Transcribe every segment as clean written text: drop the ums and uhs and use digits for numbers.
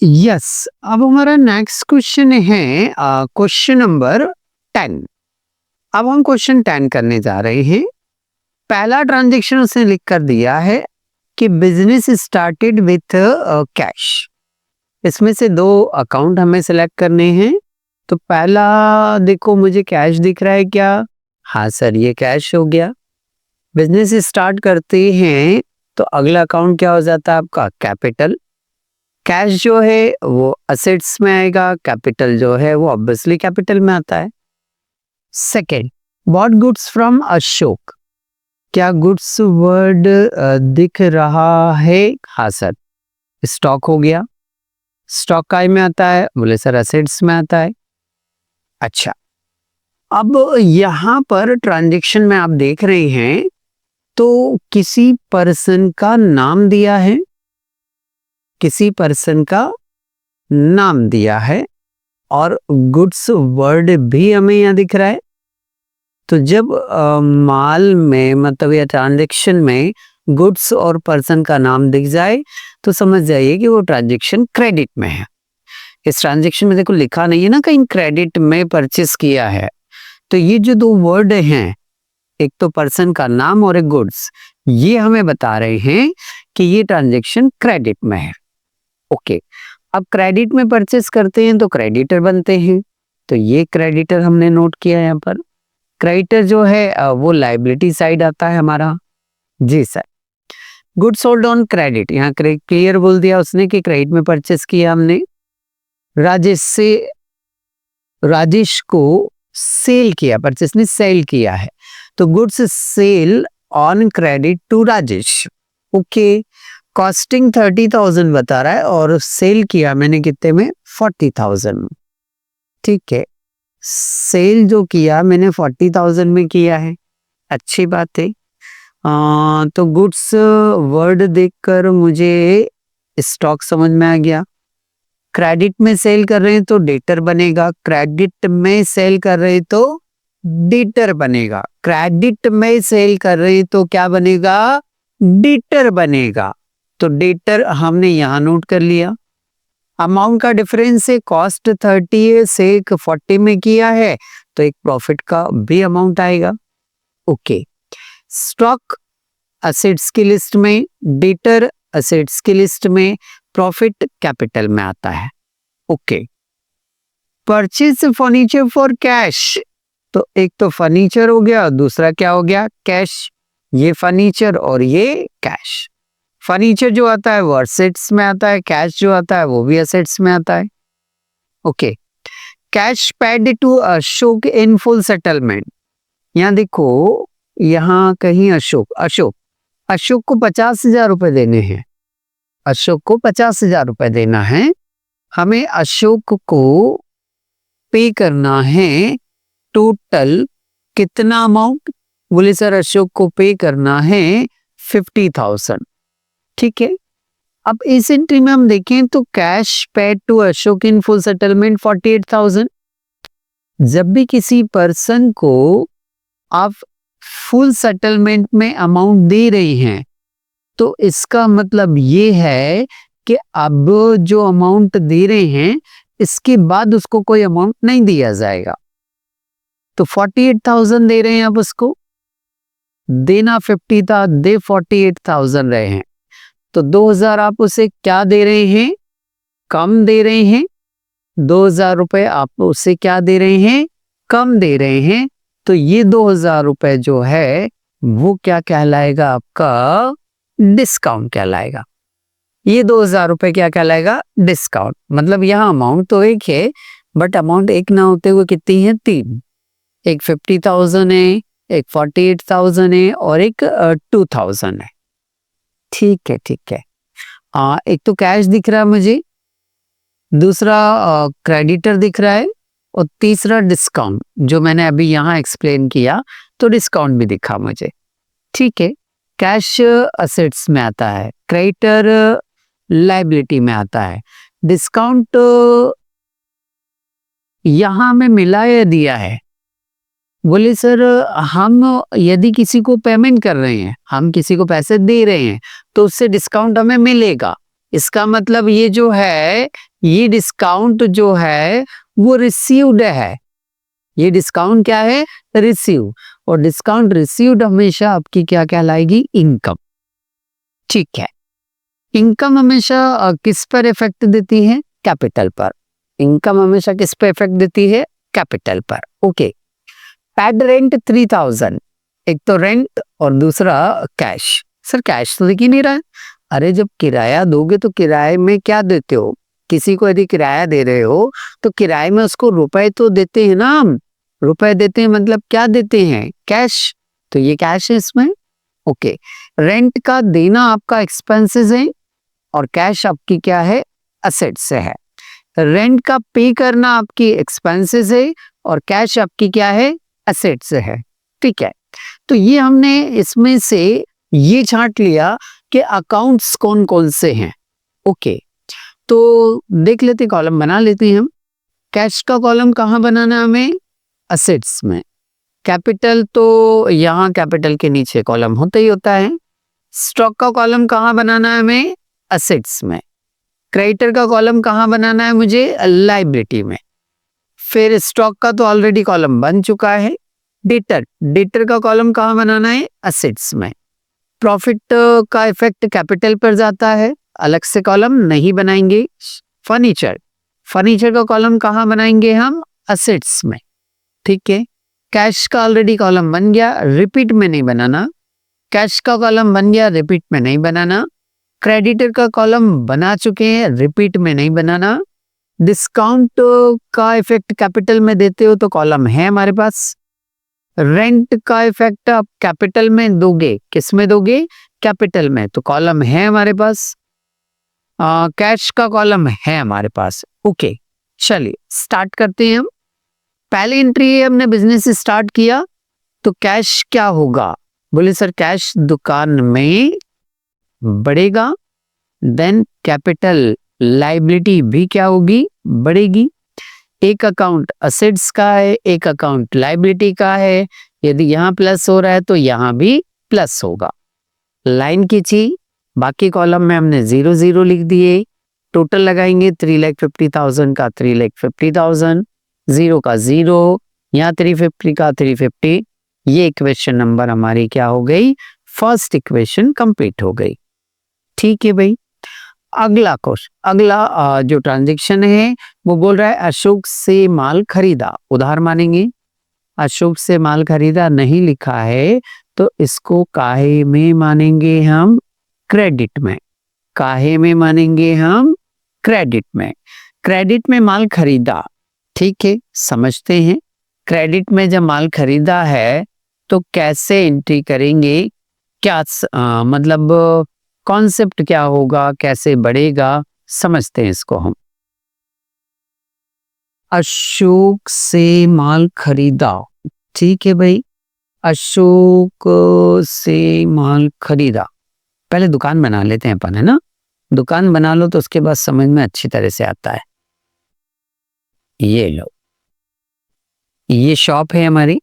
Yes, अब हमारा next question है क्वेश्चन नंबर 10। अब हम क्वेश्चन 10 करने जा रहे हैं। पहला ट्रांजैक्शन उसने लिख कर दिया है कि बिजनेस स्टार्टेड विथ कैश। इसमें से दो अकाउंट हमें सिलेक्ट करने हैं। तो पहला देखो, मुझे कैश दिख रहा है क्या? हाँ सर, ये कैश हो गया। बिजनेस स्टार्ट करते हैं तो अगला अकाउंट क्या हो जाता है आपका? कैपिटल। कैश जो है वो असेट्स में आएगा, कैपिटल जो है वो ऑब्वियसली कैपिटल में आता है। Second, bought goods from Ashok. क्या गुड्स वर्ड दिख रहा है? हाँ सर, स्टॉक हो गया। स्टॉक काय में आता है? बोले सर असेट्स में आता है। अच्छा, अब यहां पर ट्रांजैक्शन में आप देख रहे हैं तो किसी पर्सन का नाम दिया है, किसी पर्सन का नाम दिया है और गुड्स वर्ड भी हमें यहां दिख रहा है। तो जब माल में मतलब या ट्रांजैक्शन में गुड्स और पर्सन का नाम दिख जाए तो समझ जाइए कि वो ट्रांजैक्शन क्रेडिट में है। इस ट्रांजैक्शन में देखो लिखा नहीं है ना कहीं क्रेडिट में परचेस किया है। तो ये जो दो वर्ड हैं, एक तो पर्सन का नाम और एक गुड्स, ये हमें बता रहे हैं कि ये ट्रांजैक्शन क्रेडिट में है। ओके, अब क्रेडिट में परचेस करते हैं तो क्रेडिटर बनते हैं। तो ये क्रेडिटर हमने नोट किया यहाँ पर। क्रेडिटर जो है वो लायबिलिटी साइड आता है हमारा। जी sir. Goods sold on credit, यहाँ क्लियर बोल दिया उसने कि क्रेडिट में परचेस किया हमने। राजेश को सेल किया, परचेस ने सेल किया है। तो goods sell on credit to Rajesh. Okay, costing 30,000 बता रहा है और सेल किया मैंने कितने में? 40,000। ठीक है, सेल जो किया मैंने 40,000 में किया है। अच्छी बात है। तो गुड्स वर्ड देखकर मुझे स्टॉक समझ में आ गया। क्रेडिट में सेल कर रहे हैं तो डेटर बनेगा, क्रेडिट में सेल कर रहे हैं तो डेटर बनेगा। क्रेडिट में सेल कर रहे हैं तो क्या बनेगा? डेटर बनेगा। तो डेटर हमने यहां नोट कर लिया। अमाउंट का डिफरेंस है, कॉस्ट 30 है, सेल 40 में किया है तो एक प्रॉफिट का भी अमाउंट आएगा। ओके, स्टॉक असेट्स की लिस्ट में, डेटर असेट्स की लिस्ट में, प्रॉफिट कैपिटल में आता है। Okay, purchase furniture for cash, तो एक तो फर्नीचर हो गया, दूसरा क्या हो गया? कैश। ये फर्नीचर और ये कैश। फर्नीचर जो आता है वो असेट्स में आता है, कैश जो आता है वो भी असेट्स में आता है। Okay, cash paid to Ashok in full settlement. यहाँ देखो, यहाँ कहीं अशोक को 50,000 रुपए देने हैं। अशोक को 50,000 रुपए देना है। हमें अशोक को पे करना है टोटल कितना अमाउंट? बोले सर अशोक को पे करना है 50,000। ठीक है, अब इस एंट्री में हम देखें तो cash paid to Ashok in full settlement 48,000। जब भी किसी पर्सन को आप फुल सेटलमेंट में अमाउंट दे रहे हैं तो इसका मतलब ये है कि अब जो अमाउंट दे रहे हैं इसके बाद उसको कोई अमाउंट नहीं दिया जाएगा। तो 48,000 दे रहे हैं, अब उसको देना 50 था, दे 48,000 रहे हैं। तो 2,000 आप उसे क्या दे रहे हैं? कम दे रहे हैं। 2,000 रुपए आप उसे क्या दे रहे हैं? कम दे रहे हैं। तो ये 2,000 रुपए जो है वो क्या कहलाएगा? आपका डिस्काउंट कहलाएगा। ये 2,000 रुपए क्या कहलाएगा? डिस्काउंट। मतलब यहाँ अमाउंट तो एक है बट अमाउंट एक ना होते हुए कितनी है? 3। एक 50,000 है, एक 48,000 है और एक 2,000 है। ठीक है, ठीक है। एक तो कैश दिख रहा है मुझे, दूसरा क्रेडिटर दिख रहा है और तीसरा डिस्काउंट जो मैंने अभी यहाँ एक्सप्लेन किया तो डिस्काउंट भी दिखा मुझे। ठीक है, कैश असेट्स में आता है, क्रेडिटर लायबिलिटी में आता है, डिस्काउंट यहाँ में मिला या दिया है? बोले सर हम यदि किसी को पेमेंट कर रहे हैं, हम किसी को पैसे दे रहे हैं तो उससे डिस्काउंट हमें मिलेगा। इसका मतलब ये जो है ये डिस्काउंट जो है वो रिसीव्ड है। ये डिस्काउंट क्या है? रिसीव। और डिस्काउंट रिसीव्ड हमेशा आपकी क्या कहलाएगी? इनकम। ठीक है, इनकम हमेशा किस पर इफेक्ट देती है? कैपिटल पर। इनकम हमेशा किस पर इफेक्ट देती है? कैपिटल पर। ओके। पेड रेंट 3000, एक तो रेंट और दूसरा कैश। सर कैश तो दिख ही नहीं रहा है। अरे जब किराया दोगे तो किराए में क्या देते हो? किसी को यदि किराया दे रहे हो तो किराए में उसको रुपए तो देते हैं ना हम। रुपए देते हैं मतलब क्या देते हैं? कैश। तो ये कैश है इसमें। ओके। रेंट का देना आपका एक्सपेंसेस है और कैश आपकी क्या है? असेट्स है। रेंट का पे करना आपकी एक्सपेंसेस है और कैश आपकी क्या है? असेट्स है। ठीक है, तो ये हमने इसमें से ये छांट लिया कि अकाउंट्स कौन कौन से हैं। ओके, तो देख लेते, कॉलम बना लेते हैं हम। कैश का कॉलम कहाँ बनाना है हमें? असेट्स में। कैपिटल तो यहाँ कैपिटल के नीचे कॉलम होता ही होता है। स्टॉक का कॉलम कहाँ बनाना है हमें? असेट्स में। क्रेडिटर का कॉलम कहाँ बनाना है मुझे? लायबिलिटी में। फिर स्टॉक का तो ऑलरेडी कॉलम बन चुका है। डेटर का कॉलम कहाँ बनाना है? असेट्स में। प्रॉफिट का इफेक्ट कैपिटल पर जाता है, अलग से कॉलम नहीं बनाएंगे। फर्नीचर का कॉलम कहाँ बनाएंगे हम? असेट्स में। ठीक है, कैश का ऑलरेडी कॉलम बन गया, रिपीट में नहीं बनाना। कैश का कॉलम बन गया, रिपीट में नहीं बनाना। क्रेडिटर का कॉलम बना चुके हैं, रिपीट में नहीं बनाना। डिस्काउंट का इफेक्ट कैपिटल में देते हो तो कॉलम है हमारे पास। रेंट का इफेक्ट आप कैपिटल में दोगे, किस में दोगे? कैपिटल में, तो कॉलम है हमारे पास। कैश का कॉलम है हमारे पास। ओके, चलिए स्टार्ट करते हैं हम। पहली एंट्री है, हमने बिजनेस स्टार्ट किया तो कैश क्या होगा? बोले सर कैश दुकान में बढ़ेगा। देन कैपिटल लायबिलिटी भी क्या होगी? बढ़ेगी। एक अकाउंट असेट्स का है, एक अकाउंट लायबिलिटी का है। यदि यहाँ प्लस हो रहा है तो यहाँ भी प्लस होगा। लाइन खींची, बाकी कॉलम में हमने 0 0 लिख दिए। टोटल लगाएंगे 3,50,000 का 3,50,000, 0 का 0, यहाँ 350 का 350। ये इक्वेशन नंबर हमारी क्या हो गई? फर्स्ट इक्वेशन कंप्लीट हो गई। ठीक है भाई, अगला जो ट्रांजैक्शन है वो बोल रहा है अशोक से माल खरीदा। उधार मानेंगे। अशोक से माल खरीदा नहीं लिखा है तो इसको काहे में मानेंगे हम? क्रेडिट में। काहे में मानेंगे हम? क्रेडिट में। क्रेडिट में माल खरीदा। ठीक है, समझते हैं। क्रेडिट में जब माल खरीदा है तो कैसे एंट्री करेंगे? क्या मतलब कॉन्सेप्ट क्या होगा, कैसे बढ़ेगा, समझते हैं इसको हम। अशोक से माल खरीदा। ठीक है भाई, अशोक से माल खरीदा। पहले दुकान बना लेते हैं अपन, है ना। दुकान बना लो तो उसके बाद समझ में अच्छी तरह से आता है। ये लो, ये शॉप है हमारी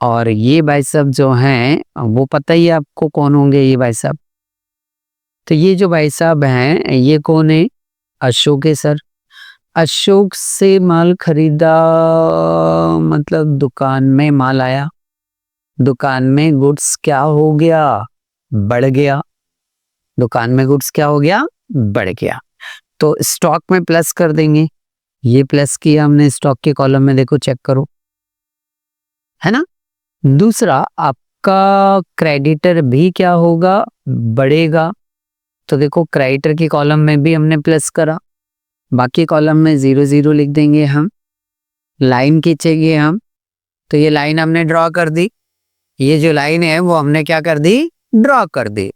और ये भाई साहब जो हैं वो पता ही है आपको कौन होंगे ये भाई साहब। तो ये जो भाई साहब हैं ये कौन है? अशोक है सर। अशोक से माल खरीदा मतलब दुकान में माल आया, दुकान में गुड्स क्या हो गया? बढ़ गया। दुकान में गुड्स क्या हो गया? बढ़ गया। तो स्टॉक में प्लस कर देंगे। ये प्लस किया हमने स्टॉक के कॉलम में, देखो चेक करो, है ना। दूसरा आपका क्रेडिटर भी क्या होगा? बढ़ेगा। तो देखो क्रेडिटर के कॉलम में भी हमने प्लस करा, बाकी कॉलम में 0 0 लिख देंगे हम। लाइन खींचेंगे हम, तो ये लाइन हमने ड्रॉ कर दी। ये जो लाइन है वो हमने क्या कर दी? ड्रॉ कर दी।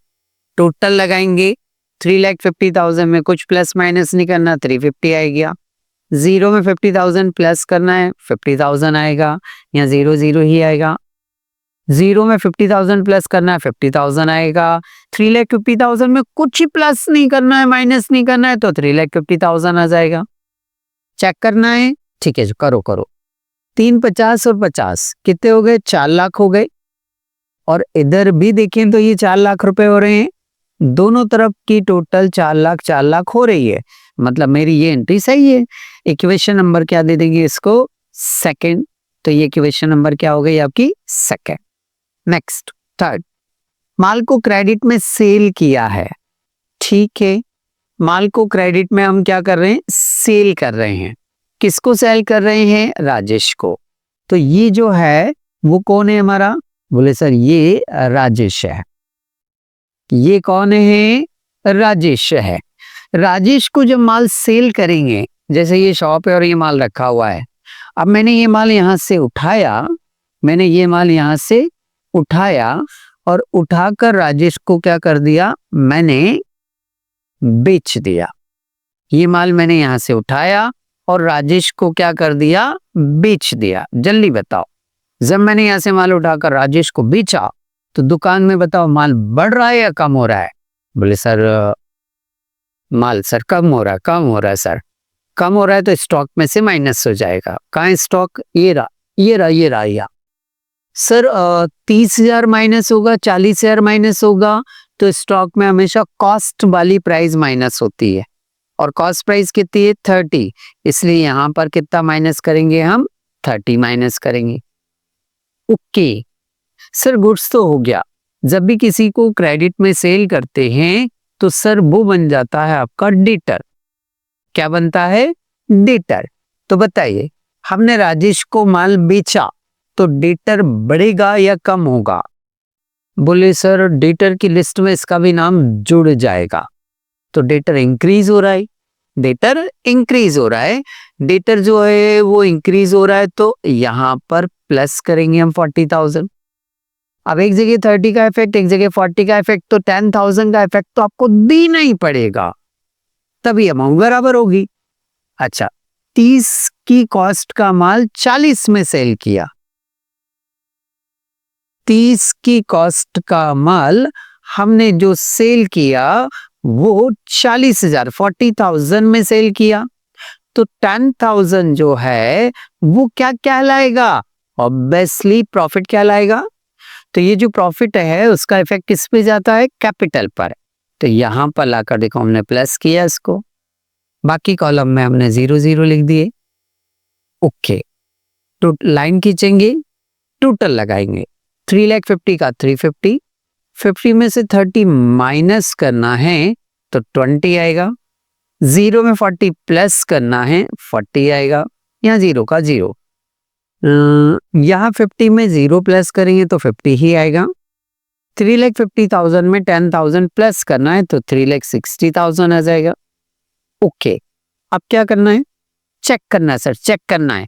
टोटल लगाएंगे 3,50,000 में कुछ प्लस माइनस नहीं करना, 350 आएगा। 0 में 50,000 प्लस करना है, 50,000 आएगा। यहाँ 0 0 ही आएगा। 0 में 50,000 प्लस करना है, 50,000 आएगा। 3,50,000 में कुछ ही प्लस नहीं करना है, माइनस नहीं करना है, तो 3,50,000 आ जाएगा। चेक करना है, ठीक है, करो करो। 3 50 और 50 कितने हो गए? 4 लाख हो गए। और इधर भी देखें तो ये 4 लाख रुपए हो रहे हैं। दोनों तरफ की टोटल 4 लाख हो रही है, मतलब मेरी ये एंट्री सही है। इक्वेशन नंबर क्या दे देंगे इसको, सेकंड। तो ये इक्वेशन नंबर क्या हो गई आपकी, सेकंड। नेक्स्ट थर्ड, माल को क्रेडिट में सेल किया है, ठीक है। माल को क्रेडिट में हम क्या कर रहे हैं, सेल कर रहे हैं। किसको सेल कर रहे हैं, राजेश को। तो ये जो है वो कौन है हमारा, बोले सर ये राजेश है। ये कौन है, राजेश है। राजेश को जब माल सेल करेंगे, जैसे ये शॉप है और ये माल रखा हुआ है, अब मैंने ये माल यहां से उठाया, मैंने ये माल यहां से उठाया और उठाकर राजेश को क्या कर दिया, मैंने बेच दिया। ये माल मैंने यहां से उठाया और राजेश को क्या कर दिया, बेच दिया। जल्दी बताओ, जब मैंने यहां से माल उठाकर राजेश को बेचा तो दुकान में बताओ माल बढ़ रहा है या कम हो रहा है। बोले सर माल सर कम हो रहा है, कम हो रहा है सर, कम हो रहा है तो स्टॉक में से माइनस हो जाएगा। कहाँ है स्टॉक, ये रहा, ये रहा, ये रहा, या सर 30,000 माइनस होगा, 40,000 माइनस होगा, तो स्टॉक में हमेशा कॉस्ट वाली प्राइस माइनस होती है और कॉस्ट प्राइस कितनी है 30, इसलिए यहां पर कितना माइनस करेंगे हम, 30 माइनस करेंगे। ओके सर, गुड्स तो हो गया। जब भी किसी को क्रेडिट में सेल करते हैं तो सर वो बन जाता है आपका डेटर। क्या बनता है, डेटर। तो बताइए, हमने राजेश को माल बेचा तो डेटर बढ़ेगा या कम होगा। बोले सर डेटर की लिस्ट में इसका भी नाम जुड़ जाएगा, तो डेटर इंक्रीज हो रहा है, डेटर इंक्रीज हो रहा है, डेटर जो है वो इंक्रीज हो रहा है, तो यहां पर प्लस करेंगे हम 40,000। अब एक जगह 30 का इफेक्ट, एक जगह 40 का इफेक्ट, तो 10,000 का इफेक्ट तो आपको देना ही पड़ेगा, तभी अमाउंट बराबर होगी। अच्छा, 30 की कॉस्ट का माल 40 में सेल किया, 30 की कॉस्ट का माल हमने जो सेल किया वो 40,000 40,000 में सेल किया, तो 10,000 जो है वो क्या कहलाएगा, ऑब्वियसली प्रॉफिट कहलाएगा। तो ये जो प्रॉफिट है उसका इफेक्ट किस पे जाता है, कैपिटल पर। तो यहां पर लाकर देखो हमने प्लस किया इसको, बाकी कॉलम में हमने 0 0 लिख दिए। ओके, तो लाइन खींचेंगे, टोटल लगाएंगे, 3,50,000 का 350, 50 में से 30 माइनस करना है तो 20 आएगा, 0 में 40 प्लस करना है 40 आएगा, यहाँ 0 का 0, यहाँ 50 में 0 प्लस करेंगे तो 50 ही आएगा। 3,50,000 में 10,000 प्लस करना है तो 3,60,000 आ जाएगा। ओके, अब क्या करना है, चेक करना है सर, चेक करना है।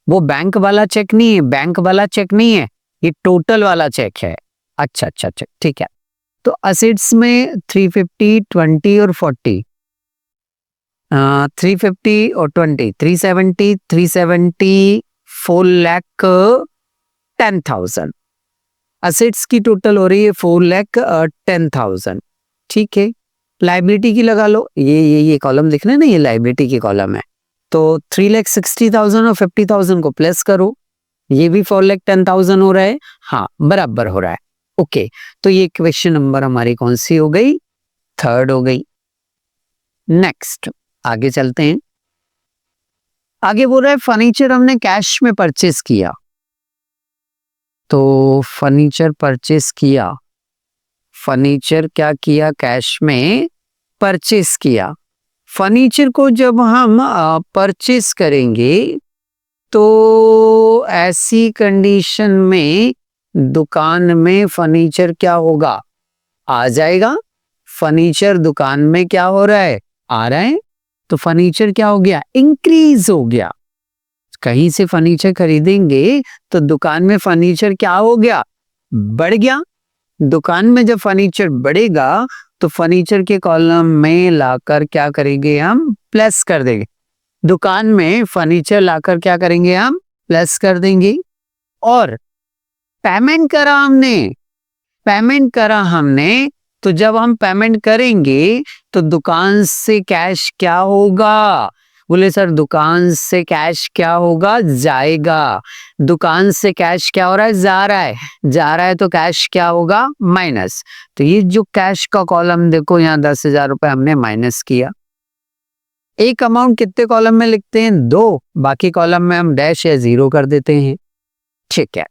वो बैंक वाला चेक नहीं है, बैंक वाला चेक नहीं है, ये टोटल वाला चेक है। अच्छा अच्छा अच्छा, ठीक है। तो असेट्स में 350, 20 और 40, 350 और 20, 370, 370, 4,10,000। असेट्स की टोटल हो रही है 4,10,000, ठीक है। लाइबिलिटी की लगा लो, ये कॉलम दिख रहा है ना, ये लाइबिलिटी की कॉलम है, तो 3,60,000 और 50,000 को प्लस करो, ये भी 4,10,000 हो रहा है, हाँ बराबर हो रहा है। ओके, तो ये क्वेश्चन नंबर हमारी कौन सी हो गई, थर्ड हो गई। नेक्स्ट आगे चलते हैं। आगे बोल रहा है फर्नीचर हमने कैश में परचेस किया, तो फर्नीचर परचेस किया, फर्नीचर क्या किया, कैश में परचेस किया। फर्नीचर को जब हम परचेस करेंगे तो ऐसी कंडीशन में दुकान में फर्नीचर क्या होगा, आ जाएगा। फर्नीचर दुकान में क्या हो रहा है, आ रहा है, तो फर्नीचर क्या हो गया, इंक्रीज हो गया। कहीं से फर्नीचर खरीदेंगे तो दुकान में फर्नीचर क्या हो गया, बढ़ गया। दुकान में जब फर्नीचर बढ़ेगा तो फर्नीचर के कॉलम में लाकर क्या करेंगे हम, प्लस कर देंगे। दुकान में फर्नीचर लाकर क्या करेंगे हम, प्लस कर देंगे। और पेमेंट करा हमने, पेमेंट करा हमने, तो जब हम पेमेंट करेंगे तो दुकान से कैश क्या होगा, बोले सर दुकान से कैश क्या होगा, जाएगा। दुकान से कैश क्या हो रहा है, जा रहा है, जा रहा है तो कैश क्या होगा, माइनस। तो ये जो कैश का कॉलम देखो यहाँ 10,000 रुपए हमने माइनस किया। एक अमाउंट कितने कॉलम में लिखते हैं, 2, बाकी कॉलम में हम डैश या 0 कर देते हैं। ठीक है,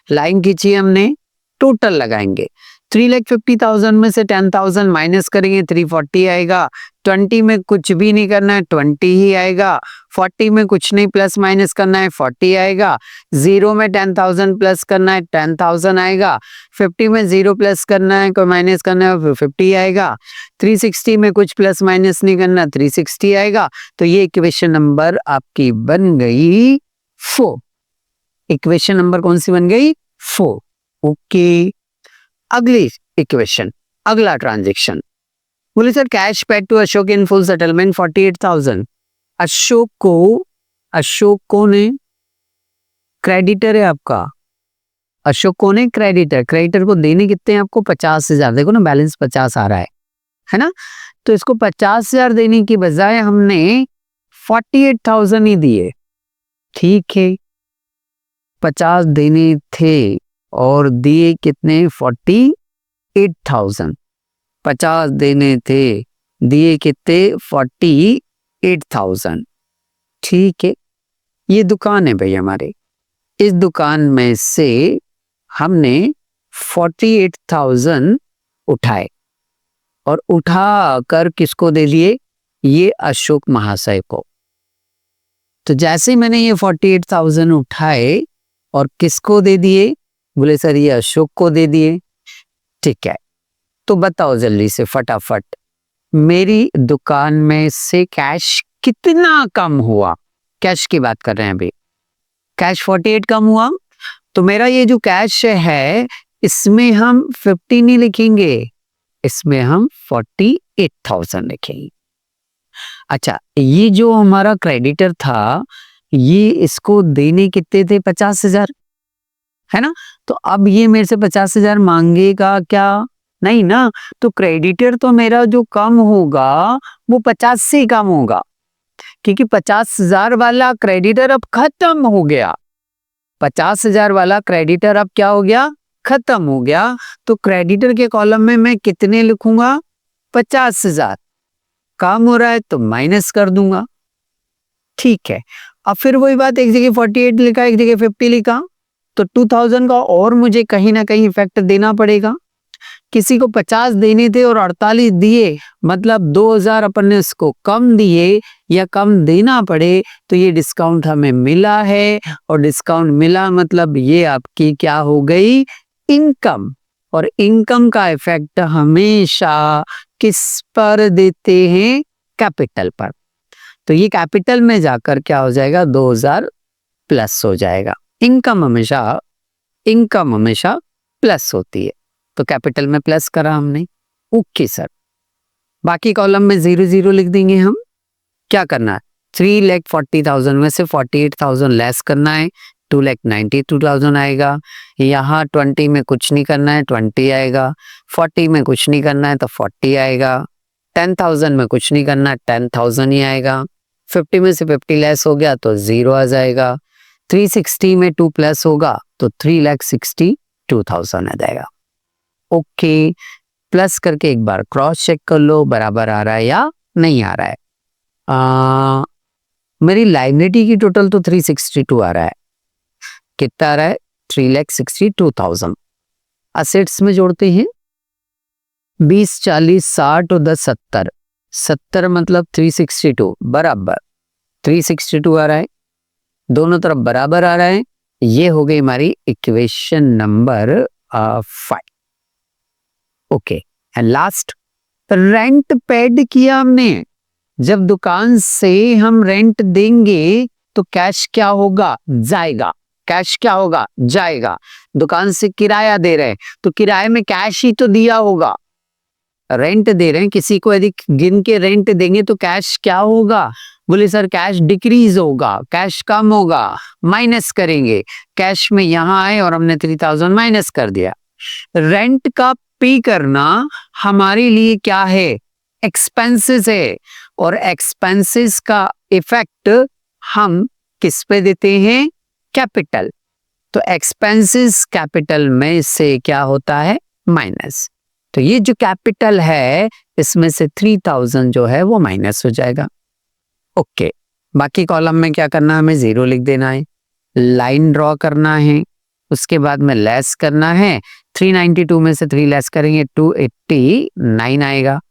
लाइन खींची हमने, टोटल लगाएंगे। 3,50,000 में से 10,000 माइनस करेंगे, 340 आएगा। 20 में कुछ भी नहीं करना है, 20 ही आएगा। 40 में कुछ नहीं प्लस माइनस करना है, 40 आएगा। 0 में 10,000 प्लस करना है, 10,000 आएगा। 50 में 0 प्लस करना है, कोई माइनस करना है, 50 आएगा। 360 में कुछ प्लस माइनस नहीं करना, 360 आएगा। तो ये इक्वेशन नंबर आपकी बन गई 4। इक्वेशन नंबर कौन सी बन गई, 4। ओके, अगली इक्वेशन, अगला ट्रांजैक्शन। बोले sir cash paid to Ashok in full settlement 48,000। Ashok कौन है, क्रेडिटर है आपका। अशोक कौन है, क्रेडिटर। क्रेडिटर को देने कितने हैं आपको, 50,000। देखो ना बैलेंस 50 आ रहा है ना। तो इसको 50,000 देने की बजाय हमने 48,000 ही दिए। ठीक है, 50 देने थे और दिए कितने, 48,000। 50 देने थे, दिए कितने, 48,000। ठीक है, ये दुकान है भाई हमारे। इस दुकान में से हमने 48,000 उठाए और उठा कर किसको दे दिए, ये अशोक महाशय को। तो जैसे मैंने ये 48,000 उठाए और किसको दे दिए, बोले सर ये अशोक को दे दिए। ठीक है, तो बताओ जल्दी से फटाफट, मेरी दुकान में से कैश कितना कम हुआ। कैश की बात कर रहे हैं अभी, कैश 48 कम हुआ। तो मेरा ये जो कैश है इसमें हम 50 नहीं लिखेंगे, इसमें हम 48,000 लिखेंगे। अच्छा, ये जो हमारा क्रेडिटर था, ये इसको देने कितने थे, 50,000, है ना। तो अब ये मेरे से 50,000 मांगेगा क्या, नहीं ना। तो क्रेडिटर तो मेरा जो कम होगा वो 50 से कम होगा, क्योंकि 50,000 वाला क्रेडिटर अब खत्म हो गया। 50,000 वाला क्रेडिटर अब क्या हो गया, खत्म हो गया। तो क्रेडिटर के कॉलम में मैं कितने लिखूंगा, 50,000। काम हो रहा है तो माइनस कर दूंगा। ठीक है, अब फिर वही बात, एक जगह 48 लिखा, एक जगह 50 लिखा, तो 2000 का और मुझे कहीं ना कहीं इफेक्ट देना पड़ेगा। किसी को 50 देने थे और 48 दिए, मतलब 2000 अपन ने उसको कम दिए या कम देना पड़े। तो ये डिस्काउंट हमें मिला है, और डिस्काउंट मिला मतलब ये आपकी क्या हो गई, इनकम। और इनकम का इफेक्ट हमेशा किस पर देते हैं, कैपिटल पर। तो ये कैपिटल में जाकर क्या हो जाएगा, 2000 प्लस हो जाएगा। इनकम हमेशा प्लस होती है, तो कैपिटल में प्लस करा हमने। ओके सर, बाकी कॉलम में 0 लिख देंगे हम। क्या करना है, 3,40,000 में से 48,000 लेस करना है, 2,92,000 आएगा। यहाँ 20 में कुछ नहीं करना है, 20 आएगा। 40 में कुछ नहीं करना है तो 40 आएगा। 10,000 में कुछ नहीं करना है, 10,000 ही आएगा। 50 में से 50 लेस हो गया तो 0 आ जाएगा। 360 में 2 प्लस होगा तो 3,62,000 आ जाएगा। ओके, प्लस करके एक बार क्रॉस चेक कर लो, बराबर आ रहा है या नहीं आ रहा है। मेरी लायबिलिटी की टोटल तो 362 आ रहा है। कितना आ रहा है, 3,62,000। असेट्स में जोड़ते हैं, 20, 40, 60 और 10, 70। 70 मतलब 362, बराबर 362 आ रहा है, दोनों तरफ बराबर आ रहा है। ये हो गई हमारी equation number 5। Okay, and last, rent paid किया हमने। जब दुकान से हम रेंट देंगे तो कैश क्या होगा, जाएगा। कैश क्या होगा, जाएगा। दुकान से किराया दे रहे हैं तो किराए में कैश ही तो दिया होगा। रेंट दे रहे हैं किसी को, यदि गिन के रेंट देंगे तो कैश क्या होगा, बोले सर कैश डिक्रीज होगा, कैश कम होगा, माइनस करेंगे। कैश में यहां आए और हमने 3,000 माइनस कर दिया। रेंट का पे करना हमारे लिए क्या है, एक्सपेंसेस है, और एक्सपेंसेस का इफेक्ट हम किस पे देते हैं? कैपिटल। तो एक्सपेंसेस कैपिटल में से क्या होता है? माइनस। तो ये जो कैपिटल है इसमें से 3000 जो है वो माइनस हो जाएगा। ओके, बाकी कॉलम में क्या करना है? हमें 0 लिख देना है, लाइन ड्रॉ करना है, उसके बाद में लेस करना है। 392 में से 3 लेस करेंगे 289 आएगा।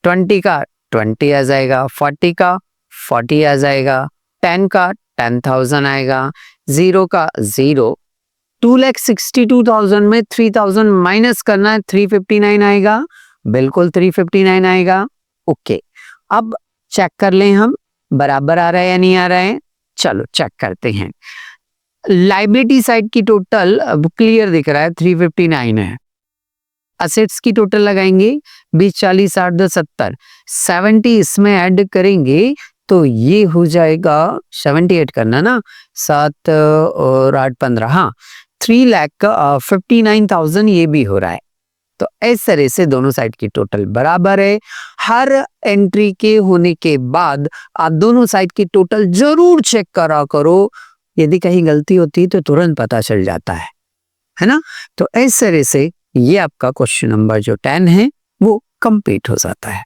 20 का 20 आ जाएगा, 40 का 40 आ जाएगा, 10 का 10,000 आएगा, 0 का 0। 2,62,000 में 3,000 माइनस करना है, 359 आएगा, बिल्कुल 359 आएगा। ओके, अब चेक कर लें हम बराबर आ रहा है या नहीं आ रहा है। चलो चेक करते हैं। लाइबिलिटी साइड की टोटल अब क्लियर दिख रहा है 359 है। असेट्स की टोटल लगाएंगे 20 40 60 10 70 70 इसमें ऐड करेंगे तो ये हो जाएगा 78 करना ना, 7 और 8 15, हाँ 3,59,000 ये भी हो रहा है। तो इस तरह से दोनों साइड की टोटल बराबर है। हर एंट्री के होने के बाद आप दोनों साइड की टोटल जरूर चेक करा करो, यदि कहीं गलती होती है तो तुरंत पता चल जाता है ना। तो इस तरह से ये आपका क्वेश्चन नंबर जो 10 है वो कंप्लीट हो जाता है।